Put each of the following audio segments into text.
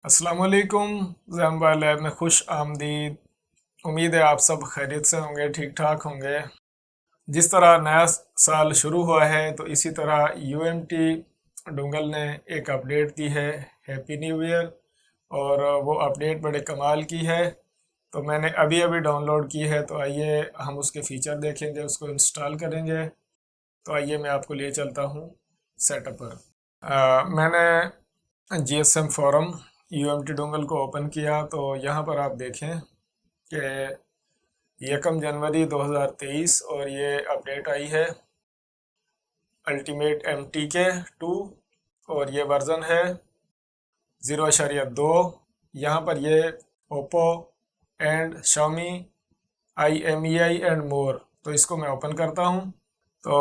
अस्सलाम वालेकुम। जैम्बा लैब में खुश आमदीद। उम्मीद है आप सब खैरियत से होंगे, ठीक ठाक होंगे। जिस तरह नया साल शुरू हुआ है तो इसी तरह यूएमटी डोंगल ने एक अपडेट दी है, हैप्पी न्यू ईयर। और वो अपडेट बड़े कमाल की है, तो मैंने अभी अभी डाउनलोड की है। तो आइए हम उसके फीचर देखेंगे, उसको इंस्टॉल करेंगे। तो आइए मैं आपको ले चलता हूँ सेटअप पर। मैंने जीएसएम फोरम यूएमटी डोंगल को ओपन किया तो यहाँ पर आप देखें कि 1 जनवरी 2023 और ये अपडेट आई है अल्टीमेट MTK 2 और ये वर्जन है 0.2। यहाँ पर ये Oppo and Xiaomi IMEI and more. तो इसको मैं ओपन करता हूँ। तो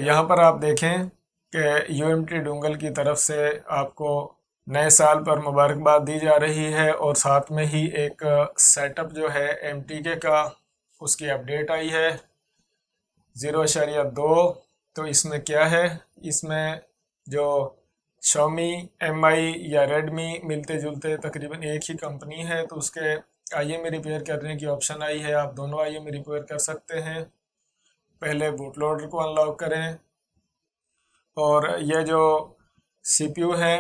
यहाँ पर आप देखें कि यूएमटी डोंगल की तरफ से आपको नए साल पर मुबारकबाद दी जा रही है और साथ में ही एक सेटअप जो है MTK का, उसकी अपडेट आई है 0.2। तो इसमें क्या है, इसमें जो Xiaomi MI या Redmi मिलते जुलते तकरीबन एक ही कंपनी है, तो उसके IM रिपेयर करने की ऑप्शन आई है। आप दोनों IM रिपेयर कर सकते हैं। पहले बूट लोडर को अनलॉक करें और ये जो CPU है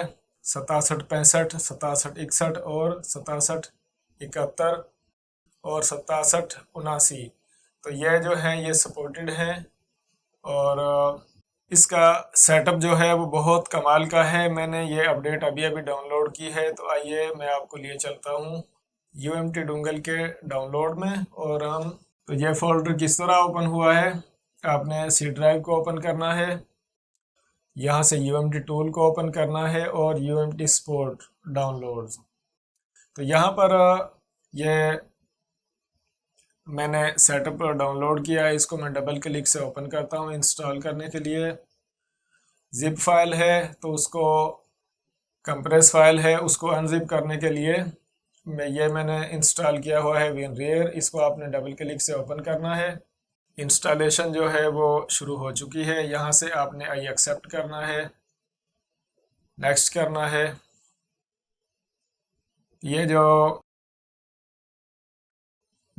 6765, 6761 और 6771 और 6779, तो ये जो है ये सपोर्टेड हैं। और इसका सेटअप जो है वो बहुत कमाल का है। मैंने ये अपडेट अभी अभी डाउनलोड की है। तो आइए मैं आपको लिए चलता हूँ यूएमटी डोंगल के डाउनलोड में। और हम तो ये फोल्डर किस तरह ओपन हुआ है, आपने C ड्राइव को ओपन करना है, यहाँ से यूएमटी टूल को ओपन करना है और यूएमटी सपोर्ट डाउनलोड्स। तो यहाँ पर ये मैंने सेटअप पर डाउनलोड किया है, इसको मैं डबल क्लिक से ओपन करता हूँ इंस्टॉल करने के लिए। जिप फाइल है तो उसको, कंप्रेस फाइल है उसको अनजिप करने के लिए मैंने इंस्टॉल किया हुआ है WinRAR। इसको आपने डबल क्लिक से ओपन करना है। इंस्टॉलेशन जो है वो शुरू हो चुकी है। यहाँ से आपने आई एक्सेप्ट करना है, नेक्स्ट करना है। ये जो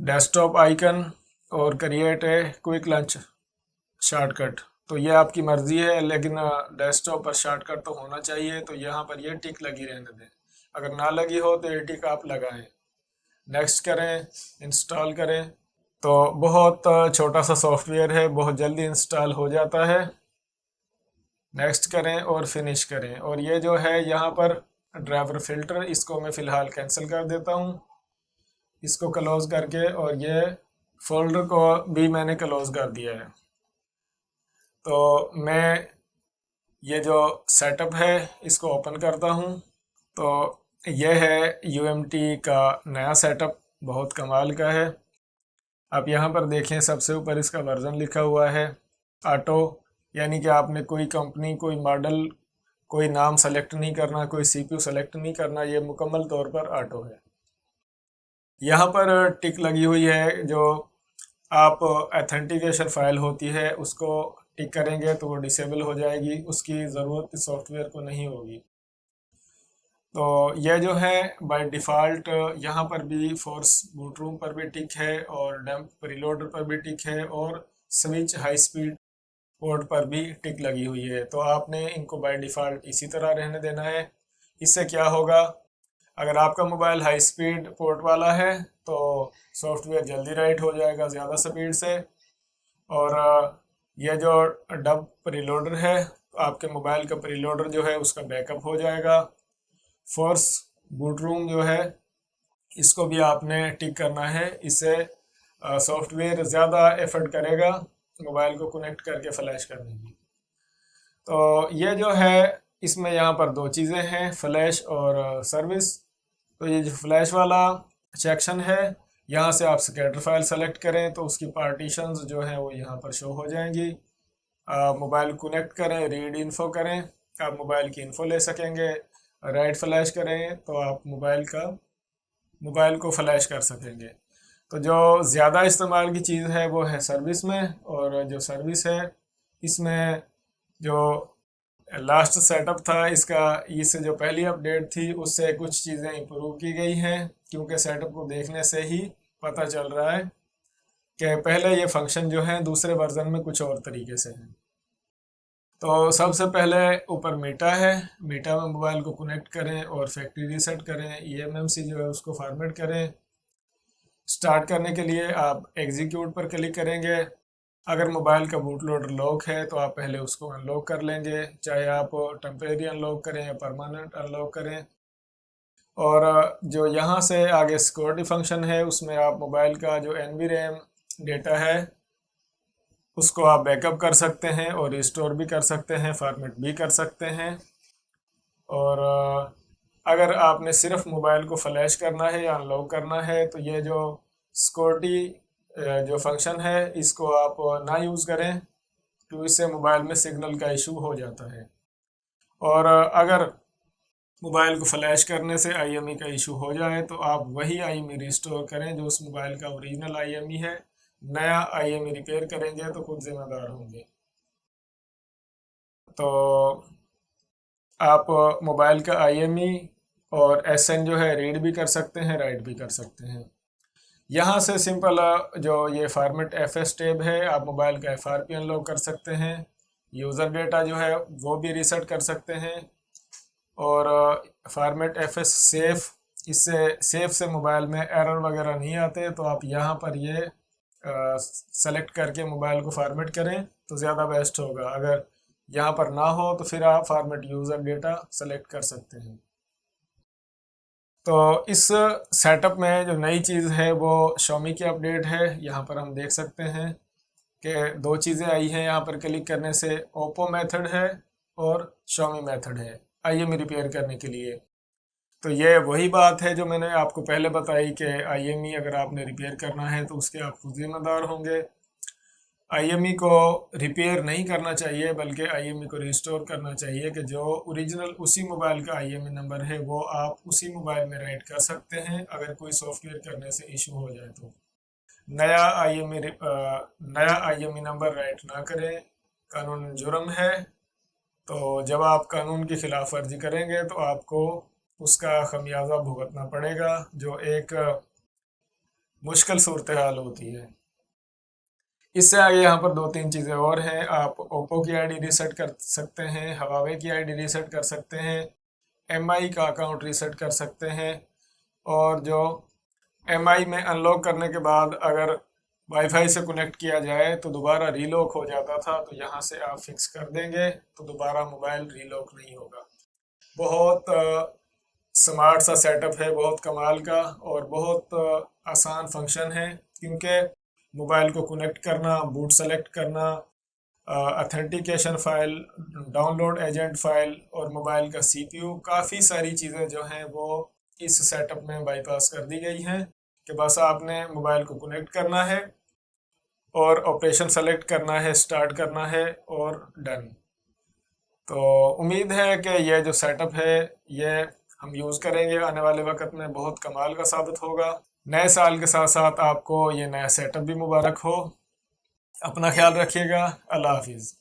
डेस्कटॉप आइकन और क्रिएट है क्विक लॉन्च शॉर्टकट, तो ये आपकी मर्जी है, लेकिन डेस्कटॉप पर शॉर्टकट तो होना चाहिए। तो यहाँ पर ये टिक लगी रहने दें, अगर ना लगी हो तो ये टिक आप लगाएं। नेक्स्ट करें, इंस्टॉल करें। तो बहुत छोटा सा सॉफ्टवेयर है, बहुत जल्दी इंस्टॉल हो जाता है। नेक्स्ट करें और फिनिश करें। और ये जो है यहाँ पर ड्राइवर फिल्टर, इसको मैं फ़िलहाल कैंसिल कर देता हूँ, इसको क्लोज़ करके। और ये फोल्डर को भी मैंने क्लोज़ कर दिया है। तो मैं ये जो सेटअप है इसको ओपन करता हूँ। तो यह है यूएमटी का नया सेटअप, बहुत कमाल का है। आप यहाँ पर देखें, सबसे ऊपर इसका वर्जन लिखा हुआ है ऑटो, यानी कि आपने कोई कंपनी, कोई मॉडल, कोई नाम सेलेक्ट नहीं करना, कोई CPU सेलेक्ट नहीं करना, ये मुकम्मल तौर पर ऑटो है। यहाँ पर टिक लगी हुई है, जो आप ऑथेंटिकेशन फाइल होती है उसको टिक करेंगे तो वो डिसेबल हो जाएगी, उसकी ज़रूरत सॉफ्टवेयर को नहीं होगी। तो यह जो है बाय डिफ़ॉल्ट यहाँ पर भी फोर्स बूट रूम पर भी टिक है और डंप प्रीलोडर पर भी टिक है और स्विच हाई स्पीड पोर्ट पर भी टिक लगी हुई है। तो आपने इनको बाय डिफ़ॉल्ट इसी तरह रहने देना है। इससे क्या होगा, अगर आपका मोबाइल हाई स्पीड पोर्ट वाला है तो सॉफ्टवेयर जल्दी राइट हो जाएगा ज़्यादा स्पीड से। और यह जो डब प्रीलोडर है, आपके मोबाइल का प्रीलोडर जो है उसका बैकअप हो जाएगा। फोर्स बूट रूम जो है इसको भी आपने टिक करना है, इससे सॉफ्टवेयर ज़्यादा एफर्ट करेगा मोबाइल को कनेक्ट करके फ्लैश करने की। तो ये जो है इसमें यहाँ पर दो चीज़ें हैं, फ्लैश और सर्विस। तो ये जो फ्लैश वाला सेक्शन है, यहाँ से आप स्कैटर फाइल सेलेक्ट करें तो उसकी पार्टीशंस जो हैं वो यहाँ पर शो हो जाएंगी। मोबाइल कनेक्ट करें, रीड इन्फो करें, आप मोबाइल की इन्फो ले सकेंगे। राइट फ्लैश करें तो आप मोबाइल को फ्लैश कर सकेंगे। तो जो ज़्यादा इस्तेमाल की चीज़ है वो है सर्विस में, और जो सर्विस है इसमें जो लास्ट सेटअप था इसका, इससे जो पहली अपडेट थी उससे कुछ चीज़ें इम्प्रूव की गई हैं, क्योंकि सेटअप को देखने से ही पता चल रहा है कि पहले ये फंक्शन जो है दूसरे वर्जन में कुछ और तरीके से है। तो सबसे पहले ऊपर मीटा है, मीटा में मोबाइल को कनेक्ट करें और फैक्ट्री रीसेट करें, eMMC जो है उसको फॉर्मेट करें। स्टार्ट करने के लिए आप एग्जीक्यूट पर क्लिक करेंगे। अगर मोबाइल का बूट लोडर लॉक है तो आप पहले उसको अनलॉक कर लेंगे, चाहे आप टेम्परेरी अनलॉक करें या परमानेंट अनलॉक करें। और जो यहाँ से आगे सिक्योरिटी फंक्शन है उसमें आप मोबाइल का जो NVRAM डेटा है उसको आप बैकअप कर सकते हैं और रिस्टोर भी कर सकते हैं, फॉर्मेट भी कर सकते हैं। और अगर आपने सिर्फ मोबाइल को फ्लैश करना है या अनलॉक करना है तो ये जो सिक्योरिटी जो फंक्शन है इसको आप ना यूज़ करें, तो इससे मोबाइल में सिग्नल का इशू हो जाता है। और अगर मोबाइल को फ्लैश करने से IME का इशू हो जाए तो आप वही IME रिस्टोर करें जो उस मोबाइल का ओरिजिनल IME है। नया IME रिपेयर करेंगे तो खुद जिम्मेदार होंगे। तो आप मोबाइल का IME और SN जो है रीड भी कर सकते हैं, राइट भी कर सकते हैं। यहाँ से सिंपल जो ये फॉर्मेट FS टैब है, आप मोबाइल का FRP अनलॉक कर सकते हैं, यूज़र डेटा जो है वो भी रीसेट कर सकते हैं। और फॉर्मेट FS सेफ, इससे सेफ से मोबाइल में एरर वगैरह नहीं आते, तो आप यहाँ पर ये सेलेक्ट करके मोबाइल को फॉर्मेट करें तो ज़्यादा बेस्ट होगा। अगर यहाँ पर ना हो तो फिर आप फॉर्मेट यूज़र डेटा सेलेक्ट कर सकते हैं। तो इस सेटअप में जो नई चीज़ है वो Xiaomi की अपडेट है। यहाँ पर हम देख सकते हैं कि दो चीज़ें आई हैं यहाँ पर क्लिक करने से, Oppo मेथड है और Xiaomi मेथड है IME रिपेयर करने के लिए। तो ये वही बात है जो मैंने आपको पहले बताई कि IME अगर आपने रिपेयर करना है तो उसके आप खुद जिम्मेदार होंगे। IME को रिपेयर नहीं करना चाहिए बल्कि IME को रिस्टोर करना चाहिए कि जो ओरिजिनल उसी मोबाइल का IME नंबर है वो आप उसी मोबाइल में राइट कर सकते हैं अगर कोई सॉफ्टवेयर करने से इशू हो जाए तो। नया IME नंबर राइट ना करें, कानून जुर्म है। तो जब आप कानून की खिलाफ वर्जी करेंगे तो आपको उसका खमियाजा भुगतना पड़ेगा, जो एक मुश्किल सूरत हाल होती है। इससे आगे यहाँ पर दो तीन चीज़ें और हैं। आप ओप्पो की आईडी रीसेट कर सकते हैं, हवावे की आईडी रीसेट कर सकते हैं, MI का अकाउंट रीसेट कर सकते हैं। और जो MI में अनलॉक करने के बाद अगर वाईफाई से कनेक्ट किया जाए तो दोबारा रीलॉक हो जाता था, तो यहाँ से आप फिक्स कर देंगे तो दोबारा मोबाइल रीलॉक नहीं होगा। बहुत स्मार्ट सा सेटअप है, बहुत कमाल का और बहुत आसान फंक्शन है, क्योंकि मोबाइल को कनेक्ट करना, बूट सेलेक्ट करना, authentication file, download agent file और मोबाइल का CPU, काफ़ी सारी चीज़ें जो हैं वो इस सेटअप में बाईपास कर दी गई हैं कि बस आपने मोबाइल को कनेक्ट करना है और ऑपरेशन सेलेक्ट करना है, स्टार्ट करना है और डन। तो उम्मीद है कि यह जो सेटअप है ये हम यूज़ करेंगे आने वाले वक्त में, बहुत कमाल का साबित होगा। नए साल के साथ साथ आपको ये नया सेटअप भी मुबारक हो। अपना ख्याल रखिएगा। अल्लाह हाफिज़।